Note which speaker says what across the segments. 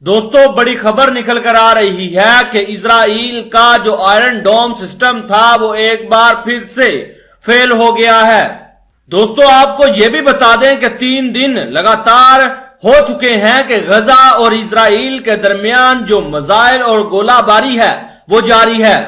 Speaker 1: दोस्तों बड़ी खबर निकल कर आ रही है कि इजराइल का जो आयरन डोम सिस्टम था वो एक बार फिर से फेल हो गया है। दोस्तों आपको यह भी बता दें कि 3 दिन लगातार हो चुके हैं कि गजा और इजराइल के दरमियान जो मिसाइल और गोलाबारी है वो जारी है।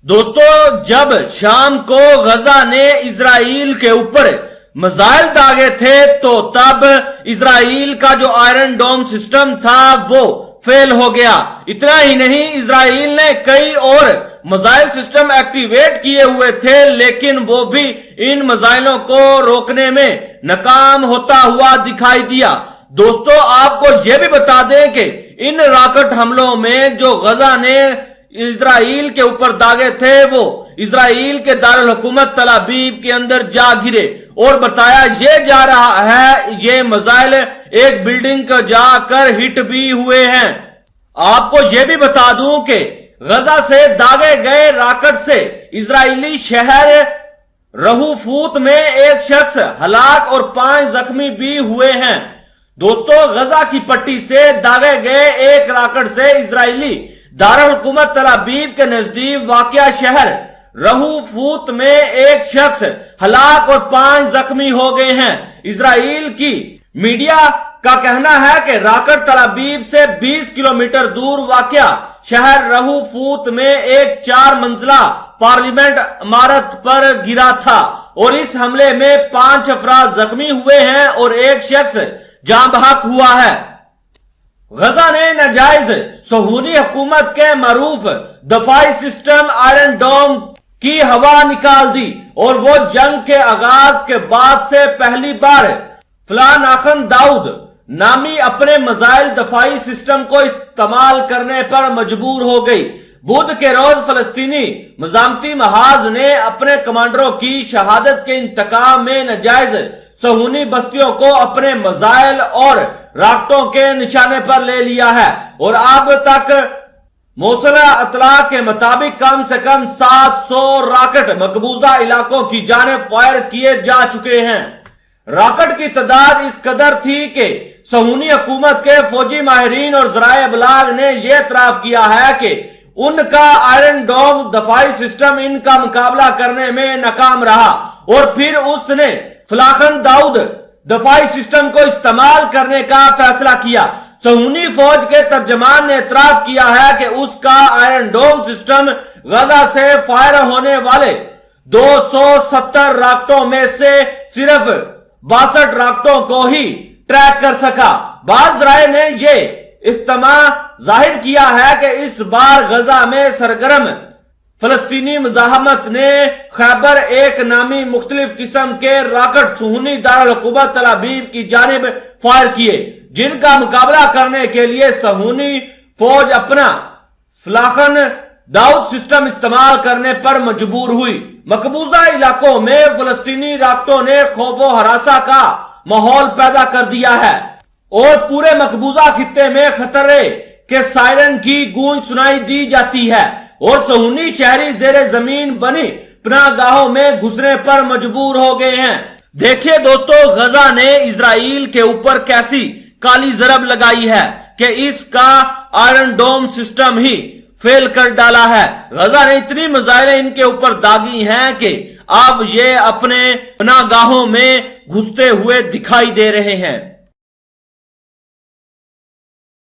Speaker 1: दोस्तों जब शाम को गजा ने इजराइल के ऊपर मिसाइल दागे थे तो तब इजराइल का जो आयरन डोम सिस्टम था वो फेल हो गया। इतना ही नहीं, इजराइल ने कई और मिसाइल सिस्टम एक्टिवेट किए हुए थे लेकिन वो भी इन मिसाइलों को रोकने में नाकाम होता हुआ दिखाई दिया। दोस्तों आपको यह भी बता दें कि इन रॉकेट हमलों में जो गजा ने इजराइल के ऊपर दागे थे वो इजराइल के दारुल हुकूमत तल अबीब के अंदर जा गिरे और बताया ये जा रहा है ये मिसाइल एक बिल्डिंग को जाकर हिट भी हुए हैं। आपको यह भी बता दूं कि गजा से दागे गए रॉकेट से इजराइली शहर रहूफूत में एक शख्स हलाक और 5 जख्मी भी हुए हैं। दोस्तों गजा की पट्टी से दागे गए एक रॉकेट से इजराइली दारुल हुकूमत तल अबीब के नजदीक वाक़या शहर रहूफूत में एक शख्स हलाक और 5 जख्मी हो गए हैं। इजराइल की मीडिया का कहना है कि रॉकेट तल अबीब से 20 किलोमीटर दूर वाक़या शहर रहूफूत में एक 4 मंजिला पार्लियामेंट इमारत पर गिरा था और इस हमले में 5 अफराद जख्मी हुए हैं और एक शख्स जान बहक हुआ है। गजा ने नाजायज सहूनी हुकूमत के मरूफ दफाई सिस्टम आयरन डोम की हवा निकाल दी और वो जंग के आगाज के बाद से पहली बार फलानाखन दाऊद नामी अपने मिसाइल दफाई सिस्टम को इस्तेमाल करने पर मजबूर हो गई। बुध के रोज फलस्तीनी मजामती महाज ने अपने कमांडरों की शहादत के इंतकाम में नाजायज सहूनी बस्तियों को अपने मिसाइल और रॉकेटों के निशाने पर ले लिया है और अब तक मौसला अतला के मुताबिक कम से कम 700 रॉकेट मकबूजा इलाकों की जानिब फायर किए जा चुके हैं। रॉकेट की तादाद इस कदर थी कि सहूनी हुकूमत के फौजी माहिरीन और जराए अबलाग ने यह एतराफ किया है कि उनका आयरन डोम दफाई सिस्टम इनका मुकाबला करने में नाकाम रहा और फिर उसने फलाखन दाऊद दफाई सिस्टम को इस्तेमाल करने का फैसला किया। सहूनी फौज के तर्जमान ने एतराज किया है कि उसका आयरन डोम सिस्टम गजा से फायर होने वाले 270 रॉकेटों में से सिर्फ 62 रॉकेटों को ही ट्रैक कर सका। बाज़ राय ने ये इज्तिमा जाहिर किया है कि इस बार गजा में सरगर्म फलस्तीनी मुजाहमत ने खैबर एक नामी मुख्तलिफ किस्म के रॉकेट सुहनी दारुल हुकूमत तल अबीब की जानिब फायर किए जिनका मुकाबला करने के लिए सहूनी फौज अपना फलाखन दाऊद सिस्टम इस्तेमाल करने पर मजबूर हुई। मकबूजा इलाकों में फलस्तीनी रॉकेटों ने खौफो हरासा का माहौल पैदा कर दिया है और पूरे मकबूजा खित्ते में खतरे के सायरन की गूंज सुनाई दी जाती है और सहूनी शहरी जेरे जमीन बनी पनाहगाहों में घुसने पर मजबूर हो गए हैं। देखिए दोस्तों गजा ने इजराइल के ऊपर कैसी काली जरब लगाई है कि इसका आयरन डोम सिस्टम ही फेल कर डाला है। गजा ने इतनी मिसाइलें इनके ऊपर दागी हैं कि अब ये अपने पनाहगाहों में घुसते हुए दिखाई दे रहे हैं।